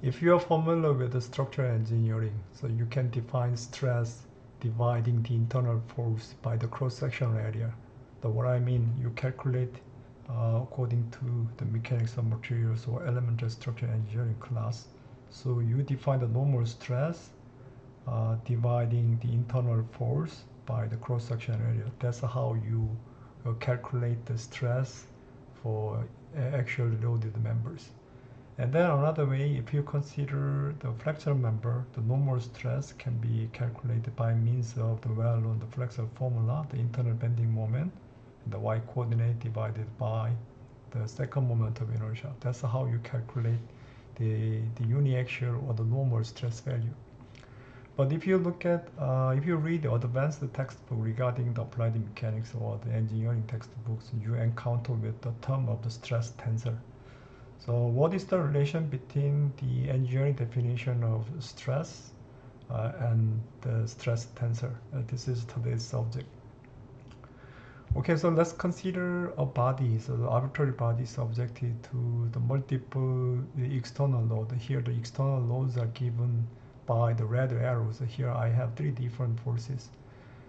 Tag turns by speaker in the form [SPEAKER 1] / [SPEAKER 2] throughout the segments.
[SPEAKER 1] If you are familiar with the structural engineering, so you can define stress dividing the internal force by the cross-sectional area. So what I mean, you calculate according to the mechanics of materials or elementary structural engineering class. So you define the normal stress dividing the internal force by the cross-sectional area. That's how you calculate the stress for actually loaded members. And then another way, if you consider the flexor member, the normal stress can be calculated by means of the well-known flexor formula, the internal bending moment, and the y coordinate divided by the second moment of inertia. That's how you calculate the uniaxial or the normal stress value. But if you look at, if you read the advanced textbook regarding the applied mechanics or the engineering textbooks, you encounter with the term of the stress tensor. So what is the relation between the engineering definition of stress and the stress tensor? This is today's subject. Okay, so let's consider a body, so the arbitrary body subjected to the multiple external load. Here the external loads are given by the red arrows. Here I have 3 different forces.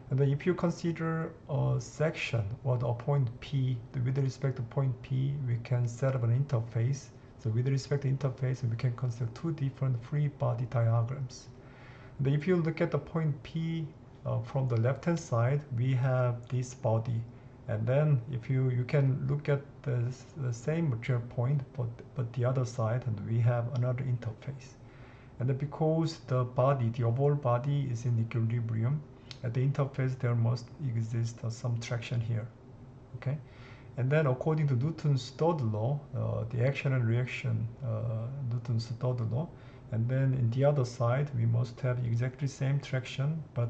[SPEAKER 1] And then if you consider a section or a point P, with respect to point P, we can set up an interface. So with respect to interface, we can consider 2 different free body diagrams. And if you look at the point P from the left-hand side, we have this body. And then if you can look at the same material point, but the other side, and we have another interface. And because the body, the overall body is in equilibrium, at the interface there must exist some traction here, okay? And then according to Newton's third law, the action and reaction, Newton's third law, and then in the other side we must have exactly same traction but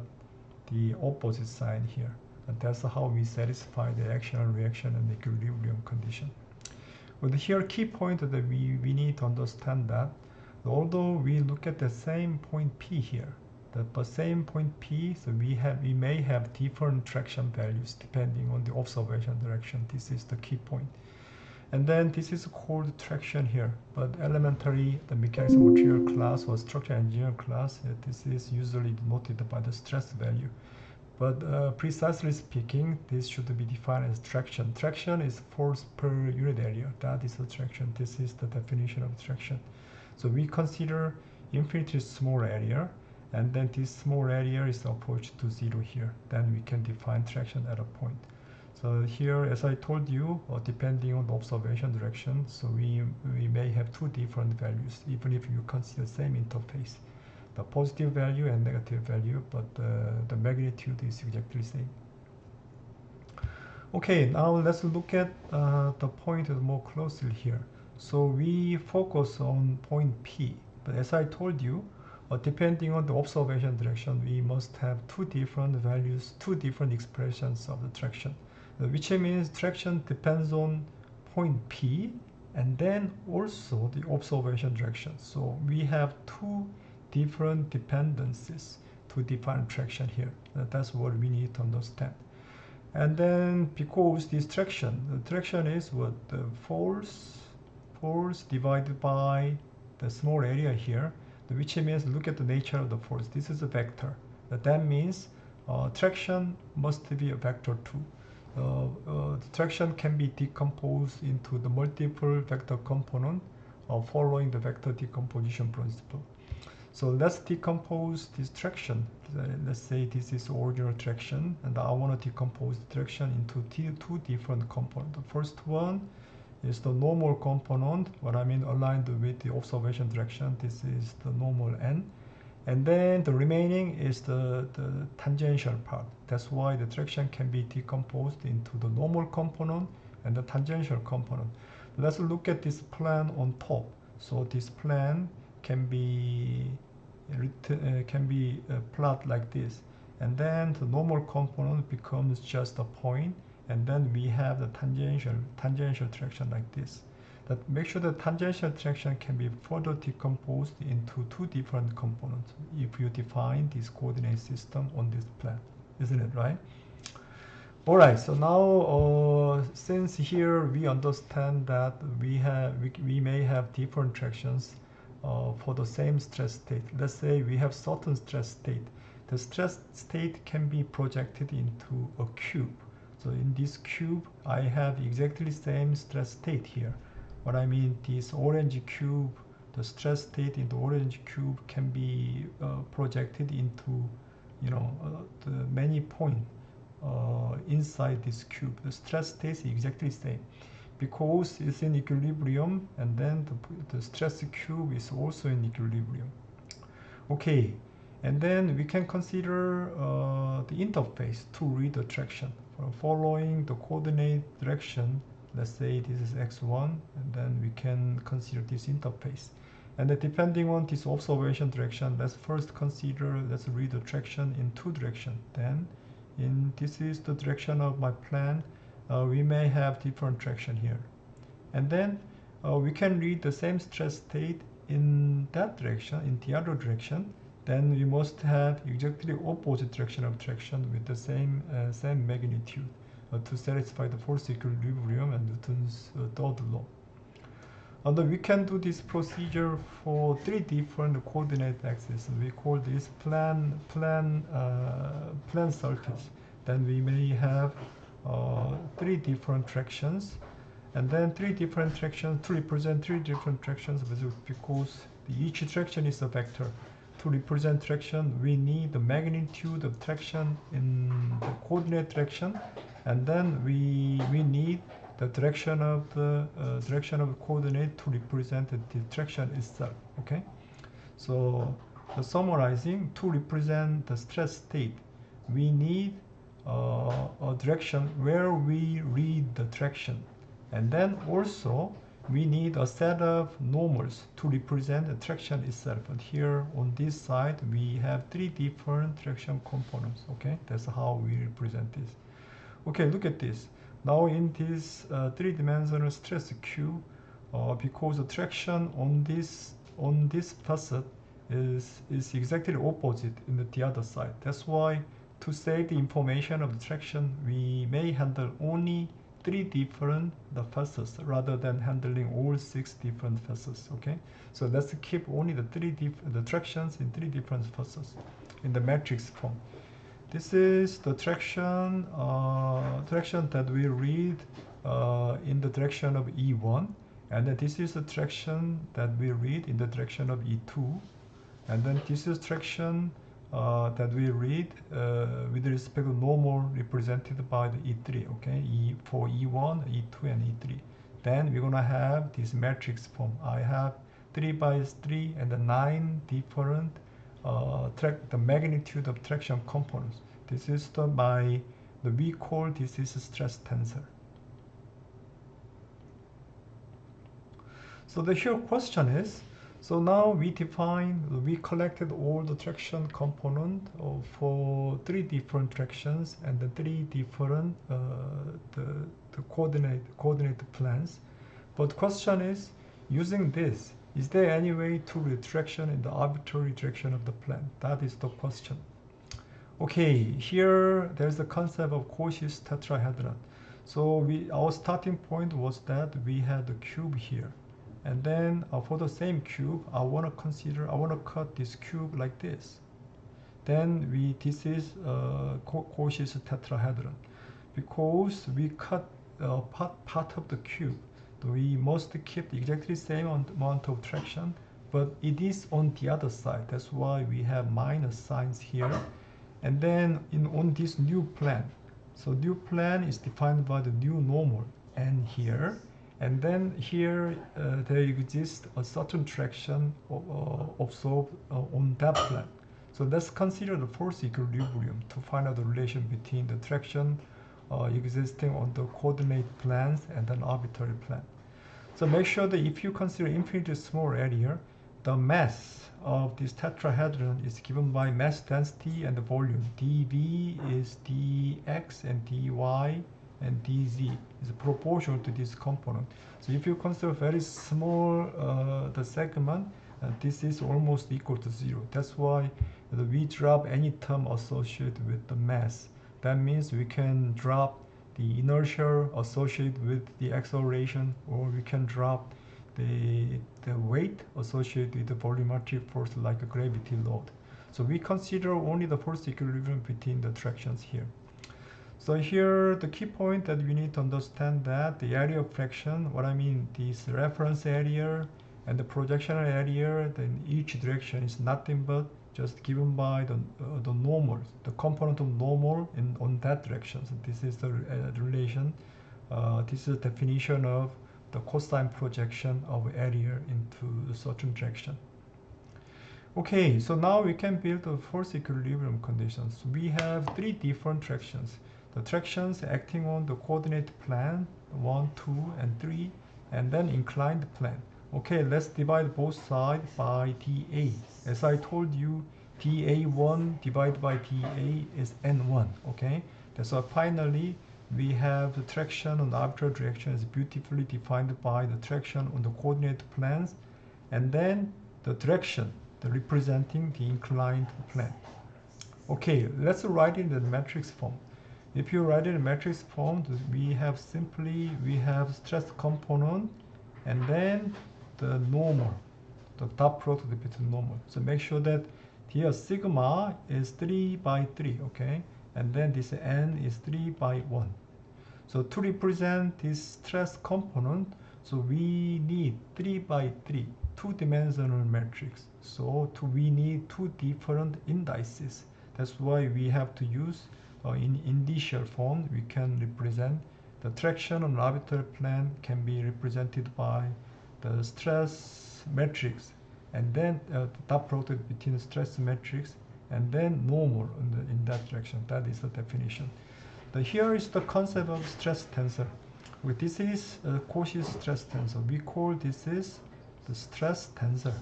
[SPEAKER 1] the opposite sign here. And that's how we satisfy the action and reaction and equilibrium condition. But here key point that we need to understand that although we look at the same point P here, the same point P, so we may have different traction values depending on the observation direction. This is the key point. And then this is called traction here, but elementary, the mechanics of material class or structural engineering class, this is usually denoted by the stress value. But precisely speaking, this should be defined as traction. Traction is force per unit area. That is the traction. This is the definition of traction. So we consider infinitely small area, and then this small area is approached to 0 here. Then we can define traction at a point. So here, as I told you, depending on the observation direction, so we may have 2 different values, even if you consider the same interface. The positive value and negative value, but the magnitude is exactly the same. Okay, now let's look at the point more closely here. So we focus on point P, but as I told you, depending on the observation direction, we must have 2 different values, 2 different expressions of the traction, which means traction depends on point P and then also the observation direction. So we have 2 different dependencies to define traction here. That's what we need to understand. And then because this traction, the traction is what? The force divided by the small area here, which means look at the nature of the force. This is a vector. That means traction must be a vector too. The traction can be decomposed into the multiple vector component following the vector decomposition principle. So let's decompose this traction. Let's say this is original traction, and I want to decompose the traction into 2 different components. The first one is the normal component, what I mean aligned with the observation direction. This is the normal n. And then the remaining is the tangential part. That's why the traction can be decomposed into the normal component and the tangential component. Let's look at this plan on top. So this plan can be plot like this, and then the normal component becomes just a point, and then we have the tangential traction like this. That make sure the tangential traction can be further decomposed into 2 different components if you define this coordinate system on this plan, isn't it right? All right, so now since here we understand that we may have different tractions, for the same stress state. Let's say we have certain stress state. The stress state can be projected into a cube. So in this cube, I have exactly same stress state here. What I mean, this orange cube, the stress state in the orange cube can be projected into, the many points inside this cube. The stress state is exactly same because it's in equilibrium, and then the stress cube is also in equilibrium. Okay, and then we can consider the interface to read the traction. Following the coordinate direction, let's say this is x1, and then we can consider this interface. And then depending on this observation direction, let's read the traction in two directions. Then, this is the direction of my plan. We may have different traction here. And then we can read the same stress state in that direction, in the other direction. Then we must have exactly opposite direction of traction with the same magnitude to satisfy the force equilibrium and Newton's third law. And we can do this procedure for three different coordinate axes. We call this plan surface. Then we may have three different tractions, and then three different tractions to represent three different tractions because each traction is a vector. To represent traction, we need the magnitude of traction in the coordinate direction, and then we need the direction of the coordinate to represent the traction itself. Okay, so summarizing, to represent the stress state, we need a direction where we read the traction, and then also we need a set of normals to represent the traction itself. And here on this side we have three different traction components. Okay, that's how we represent this. Okay, look at this. Now in this three-dimensional stress cube, because the traction on this facet is exactly opposite in the other side. That's why to save the information of the traction, we may handle only three different facets rather than handling all 6 different facets. Okay, so let's keep only the tractions in 3 different facets in the matrix form. This is the traction that we read in the direction of E1, and then this is the traction that we read in the direction of E2, and then this is traction that we read with respect to normal represented by the E3. Okay, for E1, E2, and E3. Then we're gonna have this matrix form. I have 3 by 3 and the 9 different the magnitude of traction components. This is we call this is a stress tensor. So the here question is, so now we collected all the traction component for 3 different tractions and the 3 different the coordinate plans. But question is, using this, is there any way to read traction in the arbitrary direction of the plan? That is the question. Okay, here there's the concept of Cauchy's tetrahedron. So our starting point was that we had the cube here. And then for the same cube, I want to cut this cube like this. Then this is Cauchy's tetrahedron. Because we cut part of the cube, we must keep exactly the same amount of traction, but it is on the other side. That's why we have minus signs here. And then on this new plan, so new plan is defined by the new normal n here. And then here there exists a certain traction observed on that plan. So let's consider the force equilibrium to find out the relation between the traction existing on the coordinate plans and an arbitrary plan. So make sure that if you consider infinitely small area, the mass of this tetrahedron is given by mass density and the volume. dV is dx and dy and dz is proportional to this component. So if you consider very small the segment, this is almost equal to 0. That's why we drop any term associated with the mass. That means we can drop the inertia associated with the acceleration, or we can drop the weight associated with the volumetric force like a gravity load. So we consider only the force equilibrium between the tractions here. So here the key point that we need to understand that the area of fraction, what I mean, this reference area and the projectional area, then each direction is nothing but just given by the normal, the component of normal on that direction. So this is the relation. This is the definition of the cosine projection of area into a certain direction. Okay, so now we can build the force equilibrium conditions. We have three different tractions. The tractions acting on the coordinate plane 1, 2, and 3, and then inclined plane. Okay, let's divide both sides by dA. As I told you, dA1 divided by dA is n1. Okay, so finally we have the traction on the arbitrary direction is beautifully defined by the traction on the coordinate planes, and then the direction representing the inclined plane. Okay, let's write it in the matrix form. If you write it in matrix form, we have stress component and then the normal, the dot product between normal. So make sure that here sigma is 3 by 3, okay? And then this n is 3 by 1. So to represent this stress component, so we need 3 by 3, two-dimensional matrix. So we need two different indices. That's why we have to use in initial form, we can represent the traction on arbitrary plane can be represented by the stress matrix, and then the dot product between stress matrix and then normal in that direction. That is the definition. Here is the concept of stress tensor. This is Cauchy's stress tensor. We call this is the stress tensor.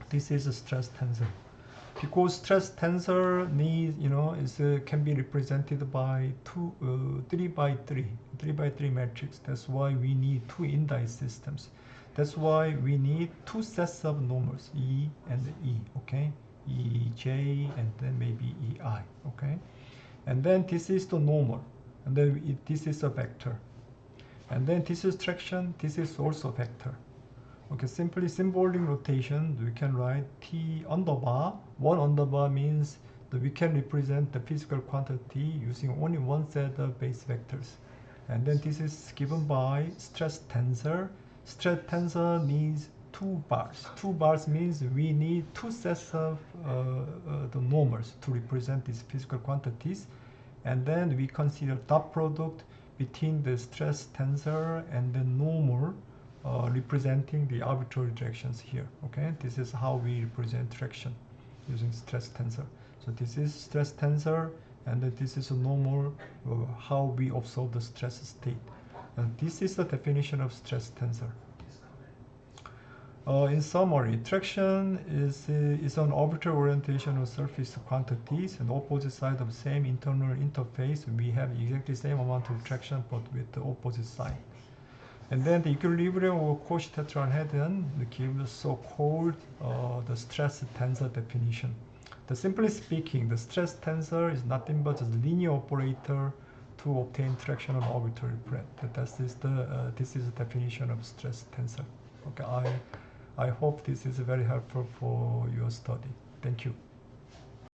[SPEAKER 1] This is a stress tensor. Because stress tensor needs, can be represented by 3 by 3 matrix. That's why we need two indice systems. That's why we need two sets of normals, E and E, okay? EJ and then maybe EI, okay? And then this is the normal, and then this is a vector. And then this is traction, this is also vector. Okay, simply symbolic rotation, we can write T underbar. 1 underbar means that we can represent the physical quantity using only one set of base vectors. And then this is given by stress tensor. Stress tensor needs 2 bars. 2 bars means we need two sets of the normals to represent these physical quantities. And then we consider dot product between the stress tensor and the normal representing the arbitrary directions here. Okay, this is how we represent traction using stress tensor. So this is stress tensor, and then this is a normal how we observe the stress state. And this is the definition of stress tensor. In summary, traction is an arbitrary orientation of surface quantities, and opposite side of the same internal interface. We have exactly the same amount of traction, but with the opposite sign. And then the equilibrium of Cauchy tetrahedron gives so-called the stress tensor definition. Simply speaking, the stress tensor is nothing but a linear operator to obtain traction on arbitrary plane. This is the definition of stress tensor. Okay, I hope this is very helpful for your study. Thank you.